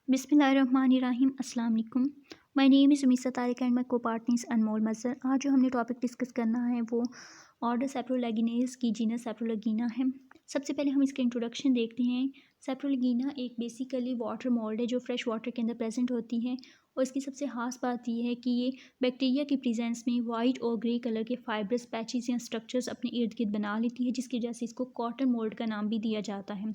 बिस्मिल्लाहिर्रहमानिर्रहीम अस्सलाम वालेकुम। My name is Umisa Tariq and my co-partner is Anmol Mazhar. आज जो हमने टॉपिक डिस्कस करना है वो ऑर्डर सैप्रोलेगिनेज़ की जीनस सैप्रोलेगिना है। सबसे पहले हम इसके इंट्रोडक्शन देखते हैं। सैप्रोलेगिना एक बेसिकली वाटर मोल्ड है जो फ्रेश वाटर के अंदर प्रेजेंट होती है और इसकी सबसे ख़ास बात ये है कि ये बैक्टीरिया की प्रेजेंस में वाइट और ग्रे कलर के फाइब्रस पैचेस या स्ट्रक्चर्स अपने इर्द गिर्द बना लेती है, जिसकी वजह से इसको कॉटन मोल्ड का नाम भी दिया जाता है।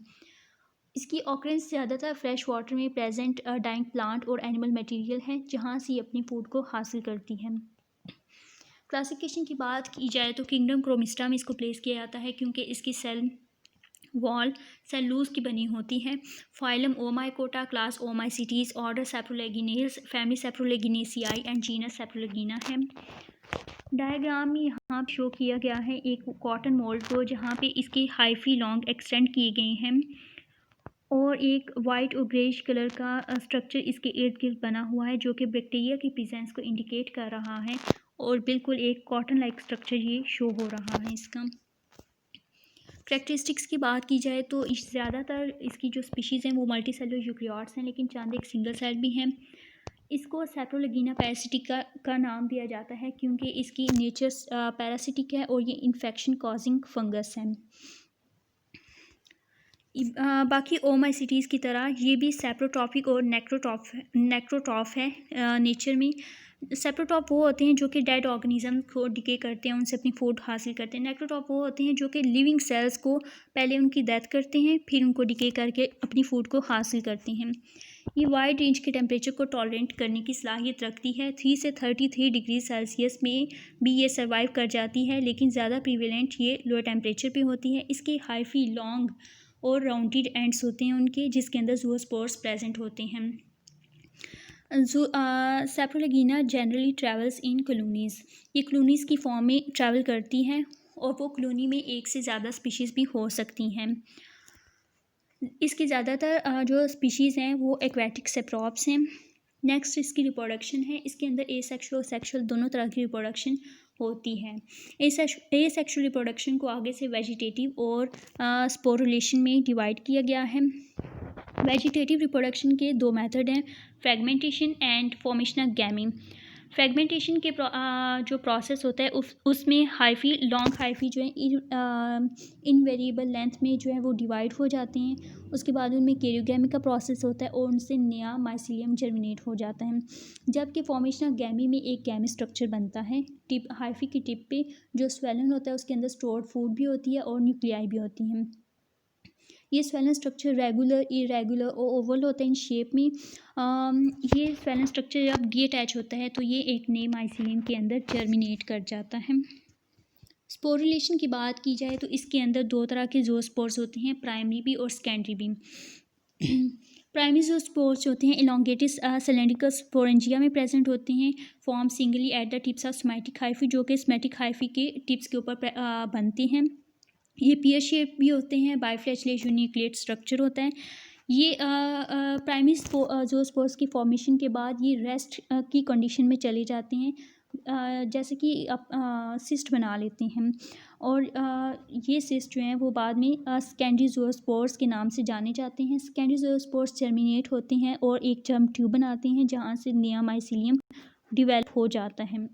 इसकी ऑकरेंस ज़्यादातर फ्रेश वाटर में प्रेजेंट डाइंग प्लांट और एनिमल मटेरियल है, जहाँ से ये अपनी फूड को हासिल करती है। क्लासिफिकेशन की बात की जाए तो किंगडम क्रोमिस्टा में इसको प्लेस किया जाता है क्योंकि इसकी सेल वॉल सेलूलोज की बनी होती है। Phylum oomycota, class oomycetes, order saprolegniales, family saprolegniaceae and genus saprolegnia है। डायग्राम में यहाँ शो किया गया है एक कॉटन मोल्ड को, जहाँ पे इसकी हाइफी लॉन्ग एक्सटेंड किए गए हैं और एक वाइट और ग्रेइश कलर का स्ट्रक्चर इसके इर्द गिर्द बना हुआ है, जो कि बैक्टीरिया की प्रेजेंस को इंडिकेट कर रहा है और बिल्कुल एक कॉटन लाइक स्ट्रक्चर ये शो हो रहा है। इसका करैक्टरिस्टिक्स की बात की जाए तो ज़्यादातर इसकी जो स्पीशीज़ हैं वो मल्टी सेलुलर यूकैरियोट्स हैं, लेकिन चंद एक सिंगल सेल भी हैं। इसको सैप्रोलेगिना पैरासिटिक का नाम दिया जाता है क्योंकि इसकी नेचर पैरासिटिक है और ये इन्फेक्शन कॉजिंग फंगस है। बाकी ओमाइसिटीज़ की तरह ये भी सेप्रोट्रॉपिक और नेक्रोट्रॉफ है नेचर में। सेप्रोट्रॉप वो होते हैं जो कि डेड ऑर्गेनिज्म को डिके करते हैं, उनसे अपनी फूड हासिल करते हैं। नेक्रोट्रॉप वो होते हैं जो कि लिविंग सेल्स को पहले उनकी डेथ करते हैं, फिर उनको डिके करके अपनी फूड को हासिल करते हैं। ये वाइड रेंज के टेम्परेचर को टॉलरेट करने की सलाहियत रखती है। 3 से 33 डिग्री सेल्सियस में भी ये सर्वाइव कर जाती है, लेकिन ज़्यादा प्रीवेलेंट ये लोअर टेम्परेचर पे होती है। इसके हाइफी लॉन्ग और राउंडेड एंड्स होते हैं उनके, जिसके अंदर ज़ूओस्पोर्स प्रेजेंट होते हैं। सैप्रोलेगिना जनरली ट्रैवल्स इन कॉलोनीज़। ये कॉलोनीज़ की फॉर्म में ट्रैवल करती हैं और वो कॉलोनी में एक से ज़्यादा स्पीशीज़ भी हो सकती हैं। इसकी ज़्यादातर जो स्पीशीज़ हैं वो एक्वेटिक सेप्रोप्स हैं। नेक्स्ट इसकी रिप्रोडक्शन है। इसके अंदर एसेक्सुअल और सेक्सुअल दोनों तरह की रिप्रोडक्शन होती है। एसेक्सुअल रिप्रोडक्शन को आगे से वेजिटेटिव और स्पोरुलेशन में डिवाइड किया गया है। वेजिटेटिव रिप्रोडक्शन के 2 मेथड हैं, fragmentation and formation of gamete. Fragmentation के जो प्रोसेस होता है उसमें हाइफी लॉन्ग हाइफी जो है इनवेरिएबल लेंथ में जो है वो डिवाइड हो जाते हैं। उसके बाद उनमें कैरियोगैमी का प्रोसेस होता है और उनसे नया माइसीलियम जर्मिनेट हो जाता है। जबकि फॉर्मेशन ऑफ गैमी में एक गैमी स्ट्रक्चर बनता है। टिप हाइफी की टिप पे जो स्वेलन होता है उसके अंदर स्टोर्ड फूड भी होती है और न्यूक्लियाई भी होती हैं। ये स्वेलन स्ट्रक्चर रेगुलर, इरेगुलर और ओवल होता है इन शेप में। ये स्वेलन स्ट्रक्चर जब डीअटैच होता है तो ये एक नए माइसीलियम के अंदर जर्मिनेट कर जाता है। स्पोरुलेशन की बात की जाए तो इसके अंदर 2 तरह के ज़ूओस्पोर्स होते हैं, प्राइमरी भी और सेकेंडरी भी। प्राइमरी ज़ूओस्पोर्स होते हैं इलोंगेटेड सिलेंड्रिकल स्पोरेंजिया में प्रेजेंट होते हैं, form singly at the tips of smectic hyphae, जो कि स्मेटिक हाइफी के टिप्स के ऊपर बनते हैं। ये पियर शेप भी होते हैं, बाइफ्लैचेलेट न्यूक्लिएट स्ट्रक्चर होता है। ये प्राइमरी ज़ूओस्पोर्स की फॉर्मेशन के बाद ये रेस्ट की कंडीशन में चले जाते हैं, जैसे कि सिस्ट बना लेते हैं और ये सिस्ट जो हैं वो बाद में सेकेंडरी ज़ूओस्पोर्स के नाम से जाने जाते हैं। सेकेंडरी ज़ूओस्पोर्स जर्मिनेट होते हैं और एक जर्म ट्यूब बनाते हैं जहाँ से नया माइसीलियम डिवेल्प हो जाता है।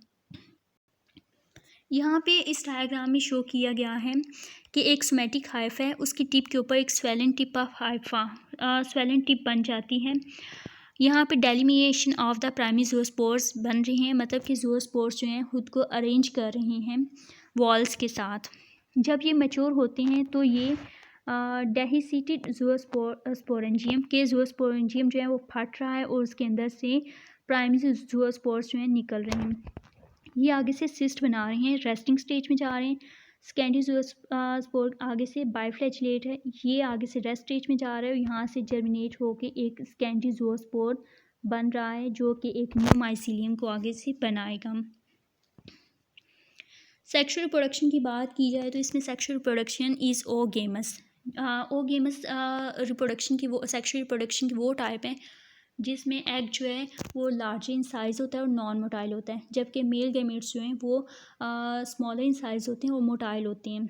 यहाँ पे इस डायग्राम में शो किया गया है कि एक सोमेटिक हाइफ है, उसकी टिप के ऊपर एक swollen tip of Haifa swollen tip बन जाती है। यहाँ पे डेलिमिनेशन ऑफ द प्राइमरी ज़ूओस्पोर्स बन रहे हैं, मतलब कि ज़ूओस्पोर्स जो हैं खुद को अरेंज कर रहे हैं वॉल्स के साथ। जब ये मैच्योर होते हैं तो ये डेहिसिटेड ज़ूओस्पोरेंजियम के ज़ूओस्पोरेंजियम जो है वो फट रहा है और उसके अंदर से प्राइमरी ज़ूओस्पोर्स जो हैं निकल रहे हैं। ये आगे से सिस्ट बना रहे हैं, रेस्टिंग स्टेज में जा रहे हैं। सेकेंडरी ज़ूओस्पोर आगे से बाइफ्लैचेलेट है, ये आगे से रेस्ट स्टेज में जा रहा है और यहाँ से जर्मिनेट होके एक सेकेंडरी ज़ूओस्पोर बन रहा है जो कि एक न्यू माइसीलियम को आगे से बनाएगा। सेक्सुअल रिप्रोडक्शन की बात की जाए तो इसमें सेक्सुअल रिप्रोडक्शन इज़ ओगेमस। ओगेमस रिप्रोडक्शन की वो सेक्सुअल रिप्रोडक्शन की वो टाइप है जिसमें एग जो है वो लार्ज इन साइज़ होता है और नॉन मोटाइल होता है, जबकि मेल गैमेट्स जो हैं वो स्मॉलर इन साइज़ होते हैं और मोटाइल होते हैं।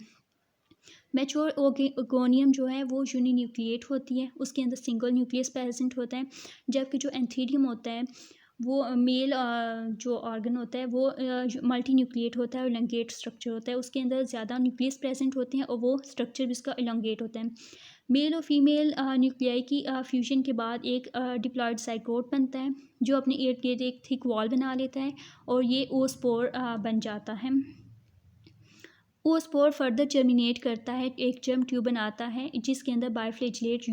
मैच्योर ओगोनियम जो है वो यूनिन्यूक्लिएट होती है, उसके अंदर सिंगल न्यूक्लियस प्रेजेंट होता है, जबकि जो एंथीरियम होता है वो मेल जो ऑर्गन होता है वो मल्टी न्यूक्लिएट होता है और इलॉन्गेट स्ट्रक्चर होता है, उसके अंदर ज़्यादा न्यूक्लियस प्रेजेंट होते हैं और वो स्ट्रक्चर भी उसका इलॉन्गेट होता है। मेल और फीमेल न्यूक्लियाई की फ्यूजन के बाद एक डिप्लॉयड साइगोट बनता है जो अपने इर्द गिर्द एक थिक वॉल बना लेता है और ये ओस्पोर बन जाता है। वो स्पोर फर्दर जर्मिनेट करता है, एक जर्म ट्यूब बनाता है जिसके अंदर बायफ्लेजिलेट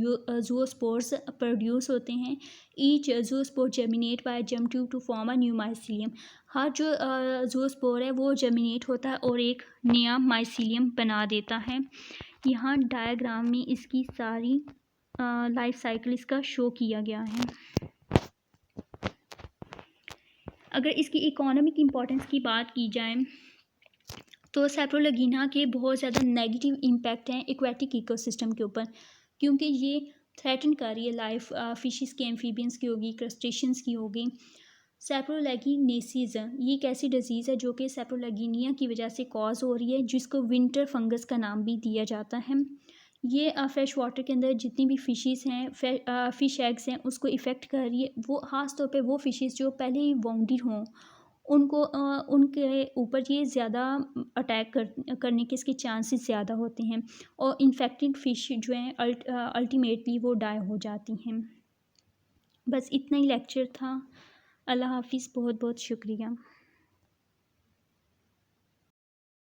जूओस्पोर्स प्रोड्यूस होते हैं। Each zoospore germinate by germ tube to form a new mycelium. हर जो जूओस्पोर है वो जर्मिनेट होता है और एक नया माइसीलियम बना देता है। यहाँ डायग्राम में इसकी सारी लाइफ साइकिल इसका शो किया गया है। अगर इसकी इकोनॉमिक इम्पोर्टेंस की बात की जाए तो सैप्रोलैगिना के बहुत ज़्यादा नेगेटिव इम्पैक्ट हैं एक्वेटिक इकोसिस्टम के ऊपर, क्योंकि ये थ्रेटन कर रही है लाइफ फिशेस की, एम्फीबियंस की होगी, क्रस्टेशियंस की होगी। सैप्रोलैगिनेसिस ये एक ऐसी डिजीज़ है जो कि सैप्रोलैगिनिया की वजह से कॉज हो रही है, जिसको विंटर फंगस का नाम भी दिया जाता है। ये फ्रेश वाटर के अंदर जितनी भी फिशेस हैं, फ़िश एग्स हैं, उसको इफ़ेक्ट कर रही है। वो ख़ास तौर पे वो फिशेस जो पहले ही वाउंडेड हों, उनको उनके ऊपर ये ज़्यादा अटैक करने के इसके चांसेस ज़्यादा होते हैं और इन्फेक्टेड फ़िश जो हैं अल्टीमेटली वो डाई हो जाती हैं। बस इतना ही लेक्चर था। अल्लाह हाफ़िज़, बहुत बहुत शुक्रिया।